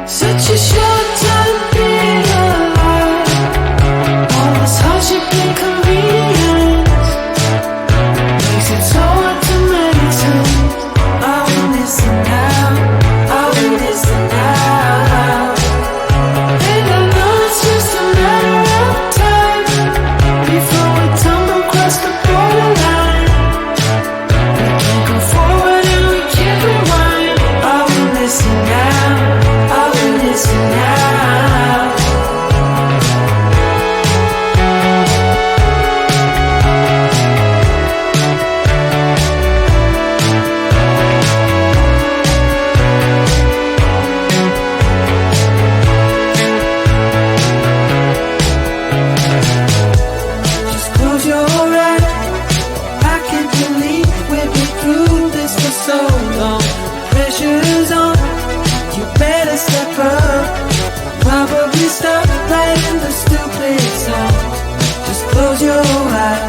Such a short time being alive. All this hardship and convenience makes it so hard to meditate. I will listen now, I will listen now. And I know it's just a matter of time before we tumble across the borderline. We can't go forward and we can't rewind. I will listen now, I will listen now. Just close your eyes. I can't believe we've been through this for so long. Pressure's on, you better step up. Probably stop writing the stupid song. Just close your eyes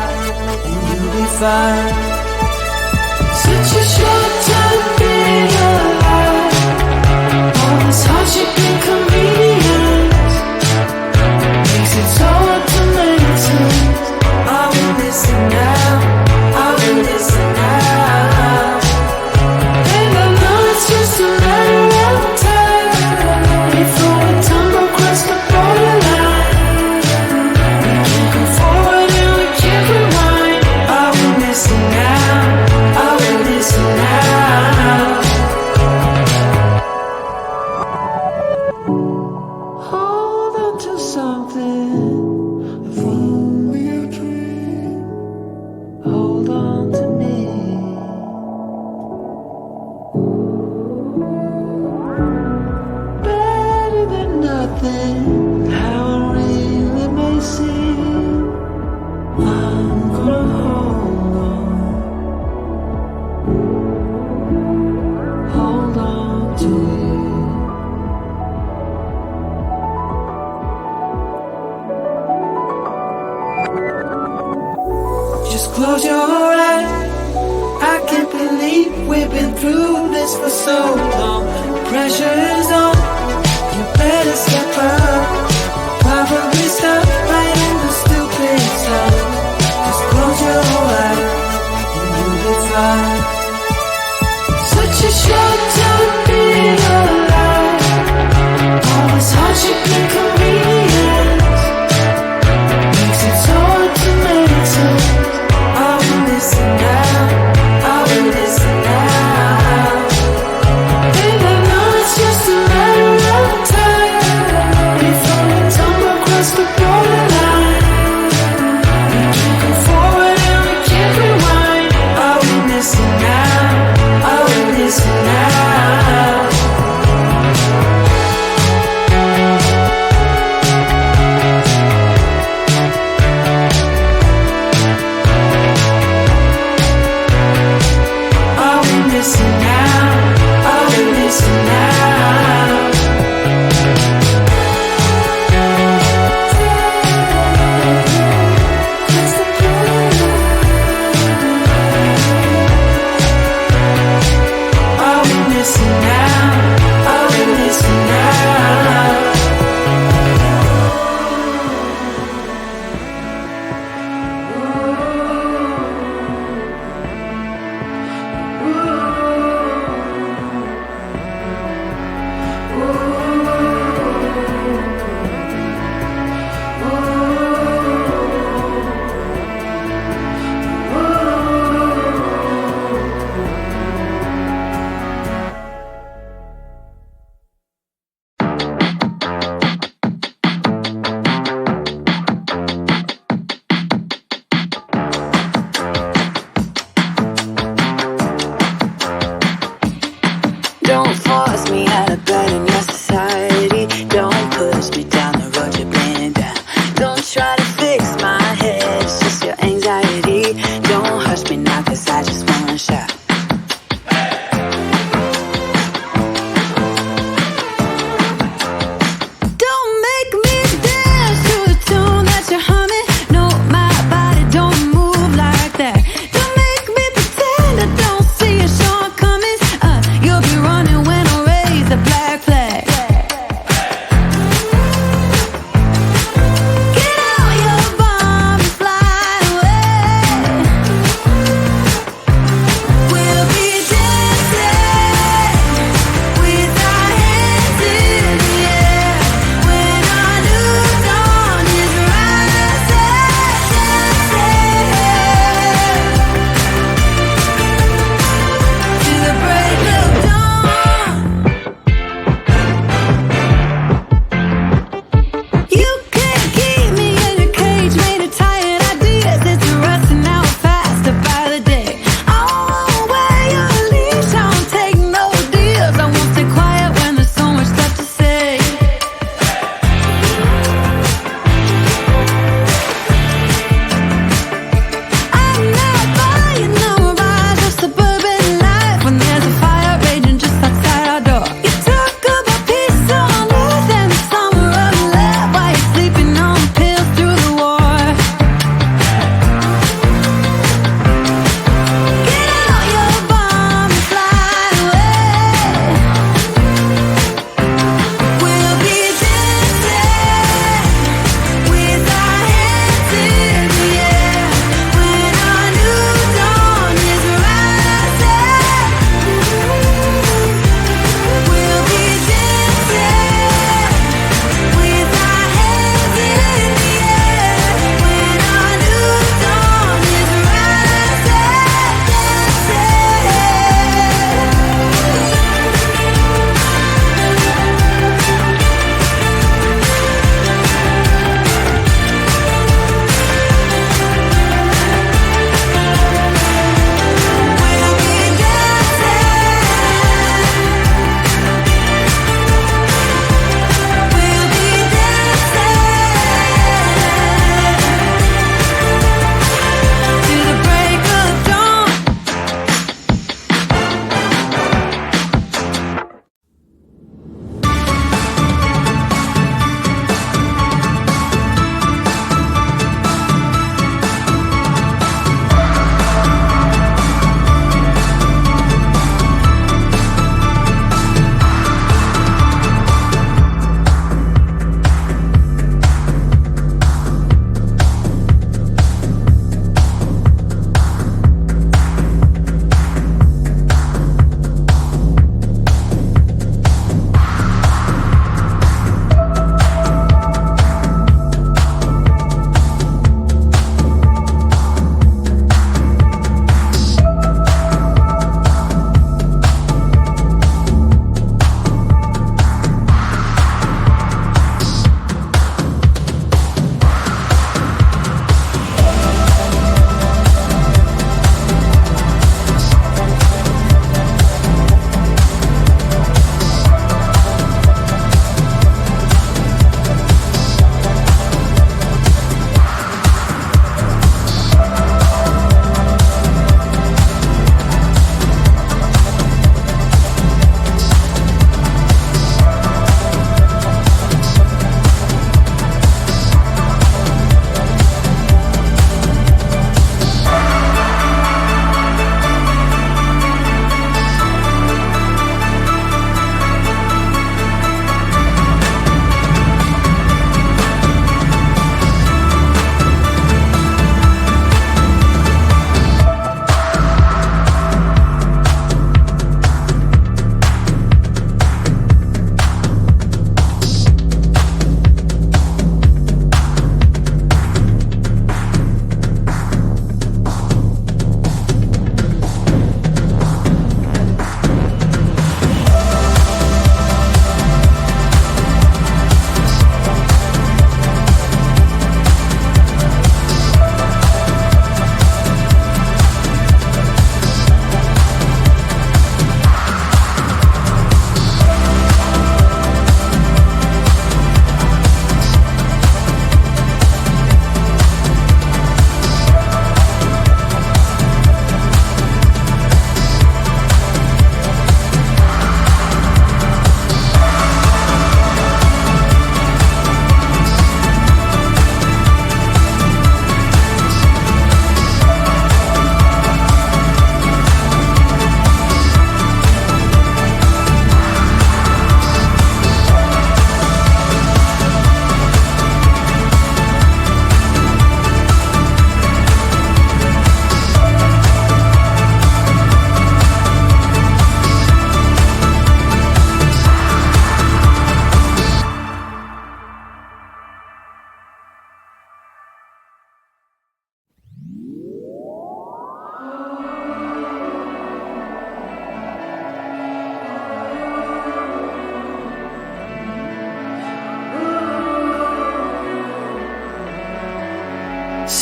and you'll be fine. Such a short time being alive. All this hardship and convenience makes it so hard to meditate. I will listen now, I will listen now. And I know it's just a matter of time before we tumble across the borderline. We can't go forward and we can't rewind. I will listen now, I will listen now. Hold on to something, if only a dream. Hold on to me. Better than nothing, how it really may seem. I'm gonna hold on to you. Just close your eyes. I can't believe we've been through this for so long. Pressure's on, you better step up. Probably stop writing the stupid stuff. Just close your eyes and you'll be fine. Such a short time being alive. All this hardship and convenience makes it so hard to meditate. I will listen now, I will listen now. And I know it's just a matter of time before we tumble across the borderline. We can't go forward and we can't rewind. I will listen now, I will listen now. I will listen now, I will listen now. I will listen now, I will listen now. Don't force me out of bed in your society. Don't push me down the road you're bleeding down. Don't try to fix my head, it's just your anxiety. Don't hush me now, cause I just wanna shout. Don't make me dance to the tune that you're humming. No, my body don't move like that. Don't make me pretend I don't see your shortcomings. You'll be running when I raise the black flag.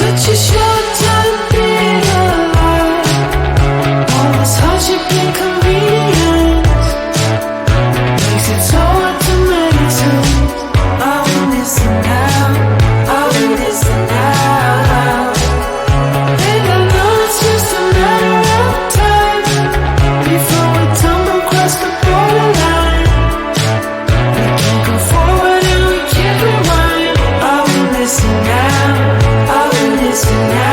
Such a short time being alive. All this hardship and convenience makes it so hard to maintain. I will listen now, I will listen now. And I know it's just a matter of time before we tumble across the borderline. We can't go forward and we can't rewind. I will listen now, I will listen now.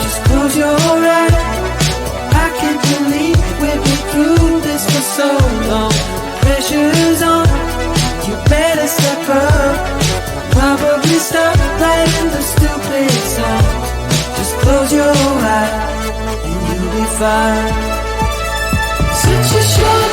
Just close your eyes. I can't believe we've been through this for so long. Pressure's on. You better step up. Probably stop playing the stupid songs. Just close your eyes and you'll be fine. Such a short